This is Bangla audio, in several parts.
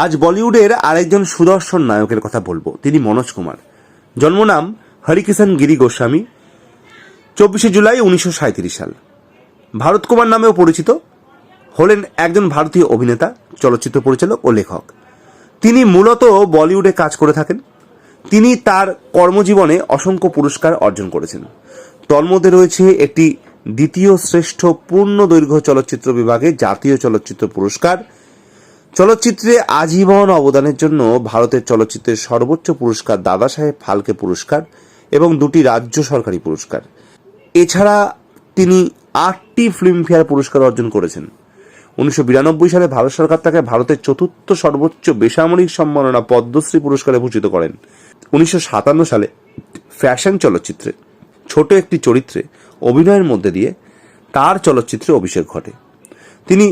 আজ বলিউডের আরেকজন সুদর্শন নায়কের কথা বলবো। তিনি মনোজ কুমার। জন্মনাম হরিকিষণ গিরি গোস্বামী, 24শে জুলাই 1937 সাল। ভারত কুমার নামেও পরিচিত। হলেন একজন ভারতীয় অভিনেতা, চলচ্চিত্র পরিচালক ও লেখক। তিনি মূলত বলিউডে কাজ করে থাকেন। তিনি তার কর্মজীবনে অসংখ্য পুরস্কার অর্জন করেছেন। তন্মধ্যে রয়েছে একটি দ্বিতীয় শ্রেষ্ঠ পূর্ণ দৈর্ঘ্য চলচ্চিত্র বিভাগে জাতীয় চলচ্চিত্র পুরস্কার, চলচ্চিত্রে আজীবন অবদানের জন্য ভারতের চলচ্চিত্রের সর্বোচ্চ পুরস্কার দাদা সাহেব ফালকে পুরস্কার এবং 2টি রাজ্য সরকারি পুরস্কার। এছাড়া তিনি 8টি ফিল্মফেয়ার পুরস্কার অর্জন করেছেন। 1992 সালে ভারত সরকার তাকে ভারতের 4র্থ সর্বোচ্চ বেসামরিক সম্মাননা পদ্মশ্রী পুরস্কারে ভূষিত করেন। 1957 সালে ফ্যাশন চলচ্চিত্রে ছোট একটি চরিত্রে অভিনয়ের মধ্যে দিয়ে তার চলচ্চিত্রে অভিষেক ঘটে। তিনি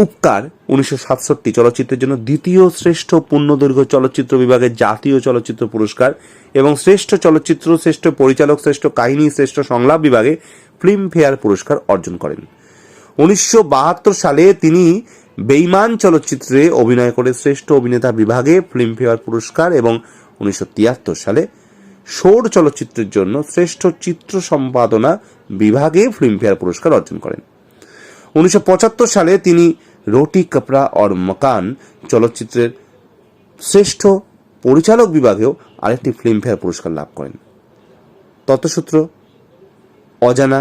উপকার 1967 চলচ্চিত্রের জন্য দ্বিতীয় শ্রেষ্ঠ পূর্ণদৈর্ঘ্য চলচ্চিত্র বিভাগে জাতীয় চলচ্চিত্র পুরস্কার এবং শ্রেষ্ঠ চলচ্চিত্র, শ্রেষ্ঠ পরিচালক, শ্রেষ্ঠ কাহিনী, শ্রেষ্ঠ সংলাপ বিভাগে ফিল্মফেয়ার পুরস্কার অর্জন করেন। 1972 সালে তিনি বেঈমান চলচ্চিত্রে অভিনয় করে শ্রেষ্ঠ অভিনেতা বিভাগে ফিল্মফেয়ার পুরস্কার এবং 1973 সালে শোর চলচ্চিত্রের জন্য শ্রেষ্ঠ চিত্র সম্পাদনা বিভাগে ফিল্মফেয়ার পুরস্কার অর্জন করেন। 1975 সালে তিনি রোটি কপড়া और মকান চলচ্চিত্রের শ্রেষ্ঠ পরিচালক বিভাগেও আরেকটি ফিল্মফেয়ার পুরস্কার লাভ করেন। তথ্যসূত্র অজানা,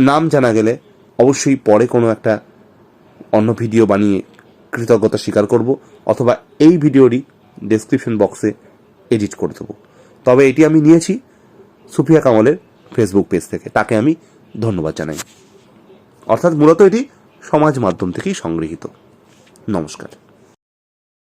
নাম জানা গেলে অবশ্যই পরে কোনো একটা অন্য ভিডিও বানিয়ে কৃতজ্ঞতা স্বীকার করব, অথবা এই ভিডিওরই ডেসক্রিপশন বক্সে এডিট করে দেবো। তবে এটি আমি নিয়েছি সুফিয়া কামালের ফেসবুক পেজ থেকে, তাকে আমি ধন্যবাদ জানাই। অর্থাৎ মূলত এটি সমাজ মাধ্যম থেকেই সংগৃহীত। নমস্কার।